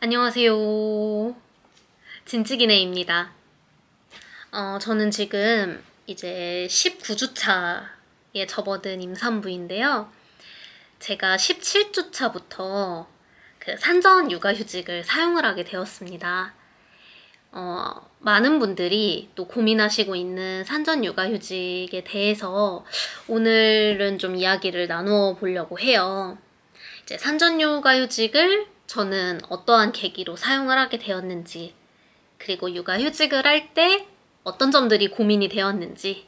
안녕하세요. 진찌기네입니다. 저는 지금 이제 19주차에 접어든 임산부인데요. 제가 17주차부터 그 산전 육아휴직을 사용을 하게 되었습니다. 많은 분들이 또 고민하시고 있는 산전 육아휴직에 대해서 오늘은 좀 이야기를 나누어 보려고 해요. 이제 산전 육아휴직을 저는 어떠한 계기로 사용을 하게 되었는지, 그리고 육아휴직을 할 때 어떤 점들이 고민이 되었는지,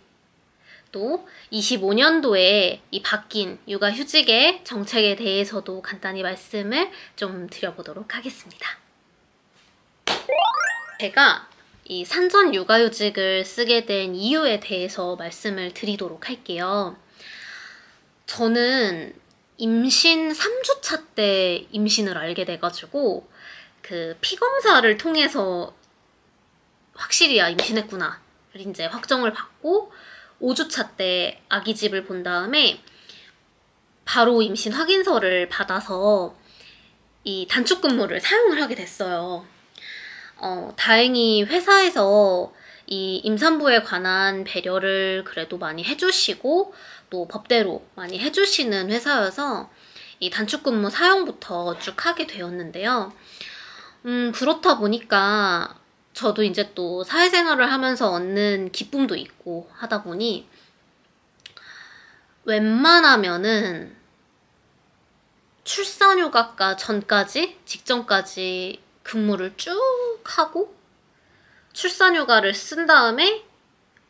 또 25년도에 이 바뀐 육아휴직의 정책에 대해서도 간단히 말씀을 좀 드려보도록 하겠습니다. 제가 이 산전 육아휴직을 쓰게 된 이유에 대해서 말씀을 드리도록 할게요. 저는 임신 3주차 때 임신을 알게 돼가지고 그 피검사를 통해서 확실히 임신했구나를 이제 확정을 받고 5주차 때 아기집을 본 다음에 바로 임신 확인서를 받아서 이 단축 근무를 사용을 하게 됐어요. 다행히 회사에서 이 임산부에 관한 배려를 그래도 많이 해주시고 또 법대로 많이 해주시는 회사여서 이 단축근무 사용부터 쭉 하게 되었는데요. 그렇다 보니까 저도 이제 또 사회생활을 하면서 얻는 기쁨도 있고 하다 보니 웬만하면은 출산휴가가 전까지, 직전까지 근무를 쭉 하고 출산휴가를 쓴 다음에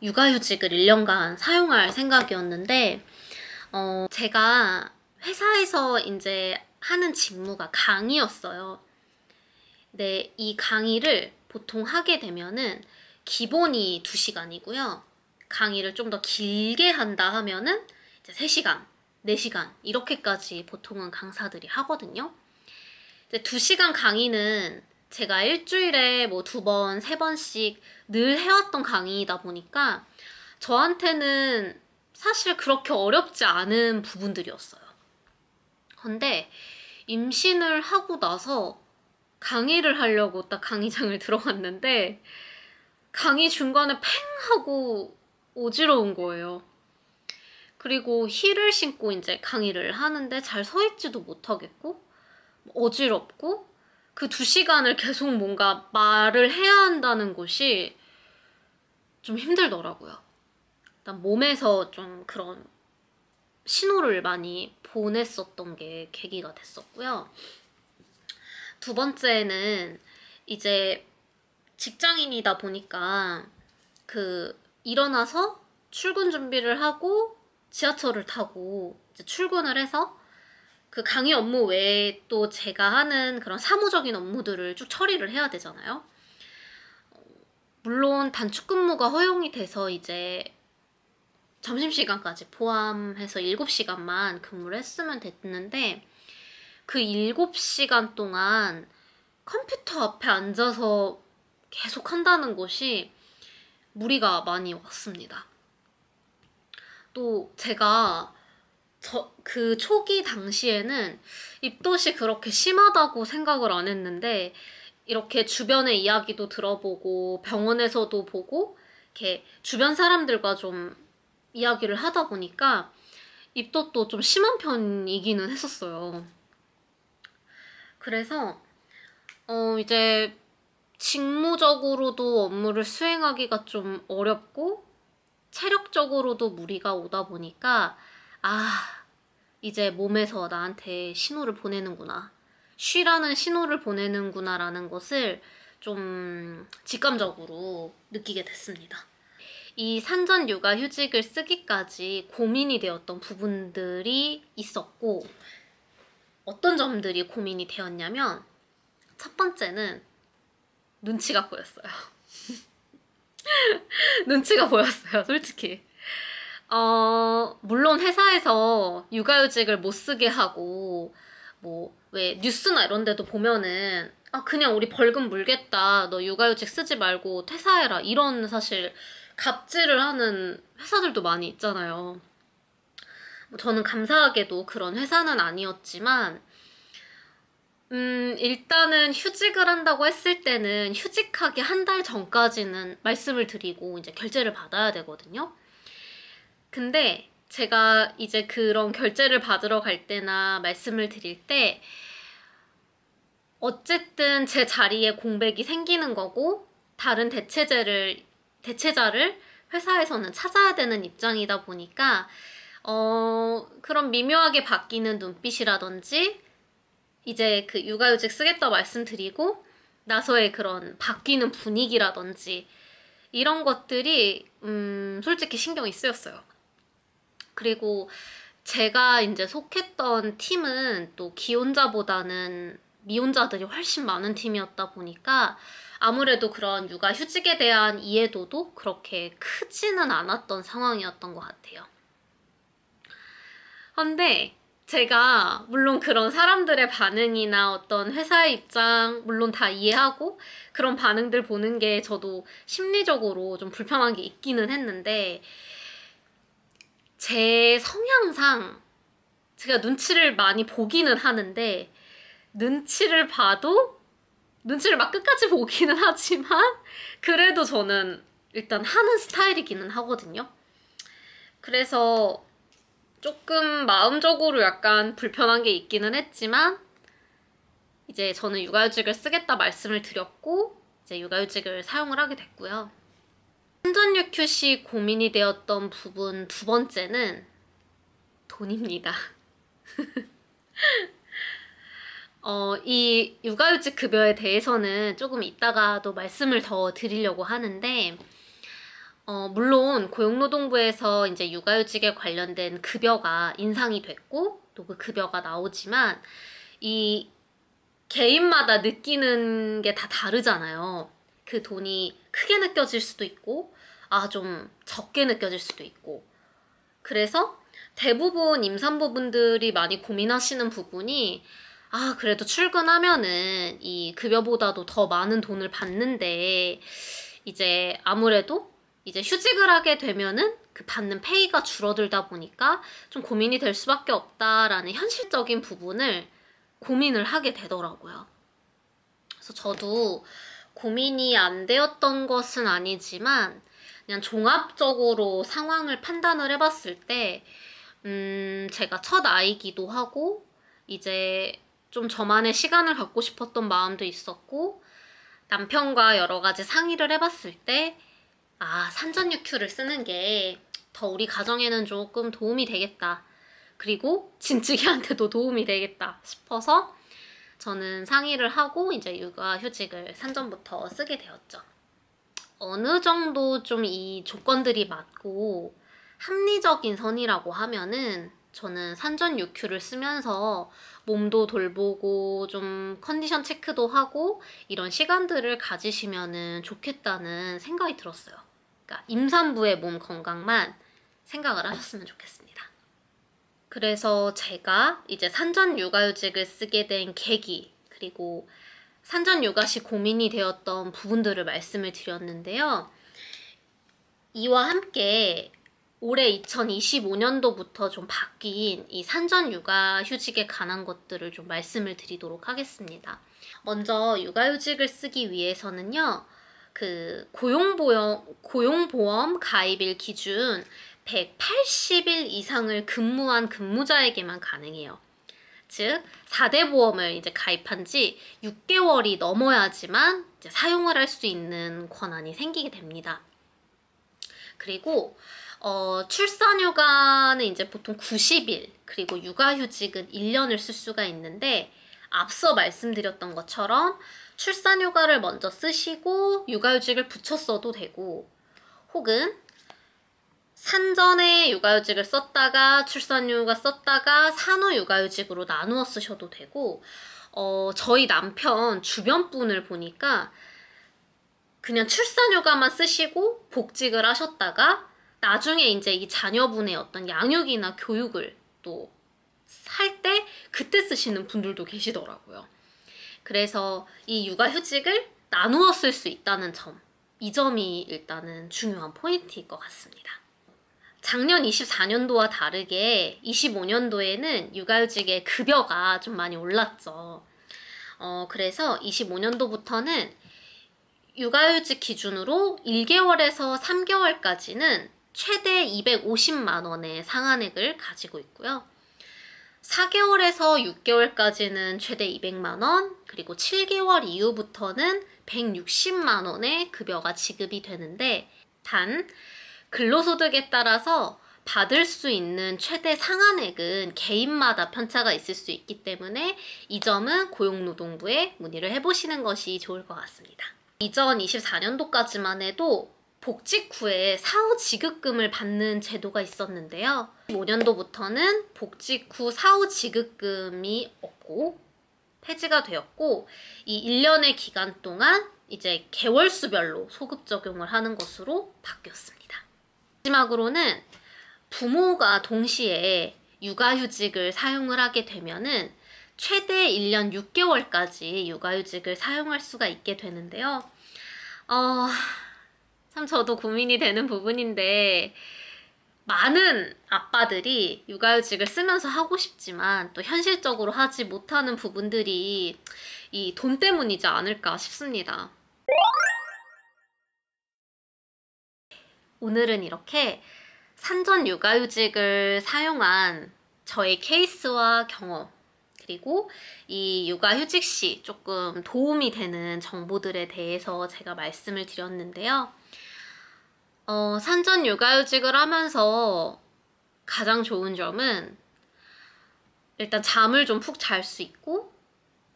육아휴직을 1년간 사용할 생각이었는데 제가 회사에서 이제 하는 직무가 강의였어요. 근데 이 강의를 보통 하게 되면은 기본이 2시간이고요. 강의를 좀 더 길게 한다 하면은 이제 3시간, 4시간 이렇게까지 보통은 강사들이 하거든요. 이제 2시간 강의는 제가 일주일에 뭐 2번, 3번씩 늘 해왔던 강의이다 보니까 저한테는 사실 그렇게 어렵지 않은 부분들이었어요. 근데 임신을 하고 나서 강의를 하려고 딱 강의장을 들어갔는데 강의 중간에 팽 하고 어지러운 거예요. 그리고 힐을 신고 이제 강의를 하는데 잘 서 있지도 못하겠고 어지럽고 그 2시간을 계속 뭔가 말을 해야 한다는 것이 좀 힘들더라고요. 일단 몸에서 좀 그런 신호를 많이 보냈었던 게 계기가 됐었고요. 두 번째는 이제 직장인이다 보니까 그 일어나서 출근 준비를 하고 지하철을 타고 이제 출근을 해서 그 강의 업무 외에 또 제가 하는 그런 사무적인 업무들을 쭉 처리를 해야 되잖아요. 물론 단축 근무가 허용이 돼서 이제 점심시간까지 포함해서 7시간만 근무를 했으면 됐는데 그 7시간 동안 컴퓨터 앞에 앉아서 계속 한다는 것이 무리가 많이 왔습니다. 또 제가 그 초기 당시에는 입덧이 그렇게 심하다고 생각을 안 했는데 이렇게 주변의 이야기도 들어보고 병원에서도 보고 이렇게 주변 사람들과 좀 이야기를 하다 보니까 입덧도 좀 심한 편이기는 했었어요. 그래서 이제 직무적으로도 업무를 수행하기가 좀 어렵고 체력적으로도 무리가 오다 보니까 이제 몸에서 나한테 신호를 보내는구나. 쉬라는 신호를 보내는구나 라는 것을 좀 직감적으로 느끼게 됐습니다. 이 산전 육아휴직을 쓰기까지 고민이 되었던 부분들이 있었고 어떤 점들이 고민이 되었냐면 첫 번째는 눈치가 보였어요. 눈치가 보였어요, 솔직히. 물론 회사에서 육아휴직을 못 쓰게 하고 뭐 왜 뉴스나 이런 데도 보면은 그냥 우리 벌금 물겠다, 너 육아휴직 쓰지 말고 퇴사해라, 이런 사실 갑질을 하는 회사들도 많이 있잖아요. 저는 감사하게도 그런 회사는 아니었지만 일단은 휴직을 한다고 했을 때는 휴직하기 한 달 전까지는 말씀을 드리고 이제 결제를 받아야 되거든요. 근데 제가 이제 그런 결제를 받으러 갈 때나 말씀을 드릴 때 어쨌든 제 자리에 공백이 생기는 거고 다른 대체자를 회사에서는 찾아야 되는 입장이다 보니까 그런 미묘하게 바뀌는 눈빛이라든지 이제 그 육아휴직 쓰겠다 말씀드리고 나서의 그런 바뀌는 분위기라든지 이런 것들이 솔직히 신경이 쓰였어요. 그리고 제가 이제 속했던 팀은 또 기혼자보다는 미혼자들이 훨씬 많은 팀이었다 보니까 아무래도 그런 육아휴직에 대한 이해도도 그렇게 크지는 않았던 상황이었던 것 같아요. 근데 제가 물론 그런 사람들의 반응이나 어떤 회사의 입장 물론 다 이해하고 그런 반응들 보는 게 저도 심리적으로 좀 불편한 게 있기는 했는데 제 성향상 제가 눈치를 많이 보기는 하는데 눈치를 막 끝까지 보기는 하지만 그래도 저는 일단 하는 스타일이기는 하거든요. 그래서 조금 마음적으로 약간 불편한 게 있기는 했지만 이제 저는 육아휴직을 쓰겠다 말씀을 드렸고 이제 육아휴직을 사용을 하게 됐고요. 산전유큐 시 고민이 되었던 부분 두 번째는 돈입니다. 이 육아휴직 급여에 대해서는 조금 이따가도 말씀을 더 드리려고 하는데 물론 고용노동부에서 이제 육아휴직에 관련된 급여가 인상이 됐고 또 그 급여가 나오지만 이 개인마다 느끼는 게 다 다르잖아요. 그 돈이 크게 느껴질 수도 있고 좀 적게 느껴질 수도 있고 그래서 대부분 임산부분들이 많이 고민하시는 부분이 그래도 출근하면은 이 급여보다도 더 많은 돈을 받는데 이제 아무래도 이제 휴직을 하게 되면은 그 받는 페이가 줄어들다 보니까 좀 고민이 될 수밖에 없다라는 현실적인 부분을 고민을 하게 되더라고요. 그래서 저도 고민이 안 되었던 것은 아니지만 그냥 종합적으로 상황을 판단을 해봤을 때 제가 첫 아이기도 하고 이제 좀 저만의 시간을 갖고 싶었던 마음도 있었고 남편과 여러 가지 상의를 해봤을 때 산전유큐를 쓰는 게 더 우리 가정에는 조금 도움이 되겠다. 그리고 진즉이한테도 도움이 되겠다 싶어서 저는 상의를 하고 이제 육아휴직을 산전부터 쓰게 되었죠. 어느 정도 좀 이 조건들이 맞고 합리적인 선이라고 하면은 저는 산전유큐를 쓰면서 몸도 돌보고 좀 컨디션 체크도 하고 이런 시간들을 가지시면은 좋겠다는 생각이 들었어요. 그러니까 임산부의 몸 건강만 생각을 하셨으면 좋겠습니다. 그래서 제가 이제 산전육아휴직을 쓰게 된 계기 그리고 산전육아 시 고민이 되었던 부분들을 말씀을 드렸는데요. 이와 함께 올해 2025년도부터 좀 바뀐 이 산전육아휴직에 관한 것들을 좀 말씀을 드리도록 하겠습니다. 먼저 육아휴직을 쓰기 위해서는요. 그 고용보험 가입일 기준 180일 이상을 근무한 근무자에게만 가능해요. 즉 4대 보험을 이제 가입한 지 6개월이 넘어야지만 이제 사용을 할 수 있는 권한이 생기게 됩니다. 그리고 출산휴가는 이제 보통 90일 그리고 육아휴직은 1년을 쓸 수가 있는데 앞서 말씀드렸던 것처럼 출산휴가를 먼저 쓰시고 육아휴직을 붙였어도 되고 혹은 산전에 육아휴직을 썼다가 출산휴가 썼다가 산후 육아휴직으로 나누어 쓰셔도 되고 저희 남편 주변 분을 보니까 그냥 출산휴가만 쓰시고 복직을 하셨다가 나중에 이제 이 자녀분의 어떤 양육이나 교육을 또 할 때 그때 쓰시는 분들도 계시더라고요. 그래서 이 육아휴직을 나누어 쓸 수 있다는 점, 이 점이 일단은 중요한 포인트일 것 같습니다. 작년 24년도와 다르게 25년도에는 육아휴직의 급여가 좀 많이 올랐죠. 그래서 25년도부터는 육아휴직 기준으로 1개월에서 3개월까지는 최대 250만 원의 상한액을 가지고 있고요. 4개월에서 6개월까지는 최대 200만 원, 그리고 7개월 이후부터는 160만 원의 급여가 지급이 되는데, 단 근로소득에 따라서 받을 수 있는 최대 상한액은 개인마다 편차가 있을 수 있기 때문에 이 점은 고용노동부에 문의를 해보시는 것이 좋을 것 같습니다. 2024년도까지만 해도 복직 후에 사후 지급금을 받는 제도가 있었는데요. 15년도부터는 복직 후 사후 지급금이 없고 폐지가 되었고, 이 1년의 기간 동안 이제 개월수별로 소급 적용을 하는 것으로 바뀌었습니다. 마지막으로는 부모가 동시에 육아휴직을 사용을 하게 되면은 최대 1년 6개월까지 육아휴직을 사용할 수가 있게 되는데요. 참 저도 고민이 되는 부분인데, 많은 아빠들이 육아휴직을 쓰면서 하고 싶지만 또 현실적으로 하지 못하는 부분들이 이 돈 때문이지 않을까 싶습니다. 오늘은 이렇게 산전 육아휴직을 사용한 저의 케이스와 경험, 그리고 이 육아휴직 시 조금 도움이 되는 정보들에 대해서 제가 말씀을 드렸는데요. 산전 육아휴직을 하면서 가장 좋은 점은 일단 잠을 좀 푹 잘 수 있고,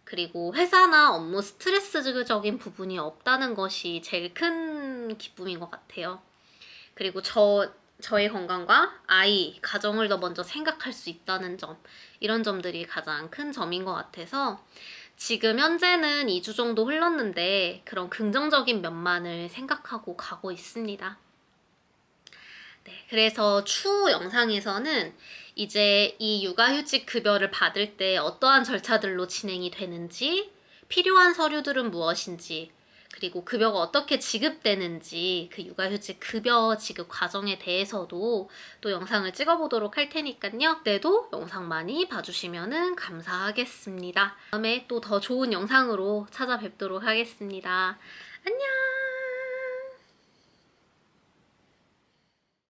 그리고 회사나 업무 스트레스적인 부분이 없다는 것이 제일 큰 기쁨인 것 같아요. 그리고 저의 건강과 아이, 가정을 더 먼저 생각할 수 있다는 점, 이런 점들이 가장 큰 점인 것 같아서 지금 현재는 2주 정도 흘렀는데 그런 긍정적인 면만을 생각하고 가고 있습니다. 네, 그래서 추후 영상에서는 이제 이 육아휴직 급여를 받을 때 어떠한 절차들로 진행이 되는지, 필요한 서류들은 무엇인지, 그리고 급여가 어떻게 지급되는지, 그 육아휴직 급여 지급 과정에 대해서도 또 영상을 찍어보도록 할 테니까요. 그때도 영상 많이 봐주시면 감사하겠습니다. 다음에 또 더 좋은 영상으로 찾아뵙도록 하겠습니다. 안녕!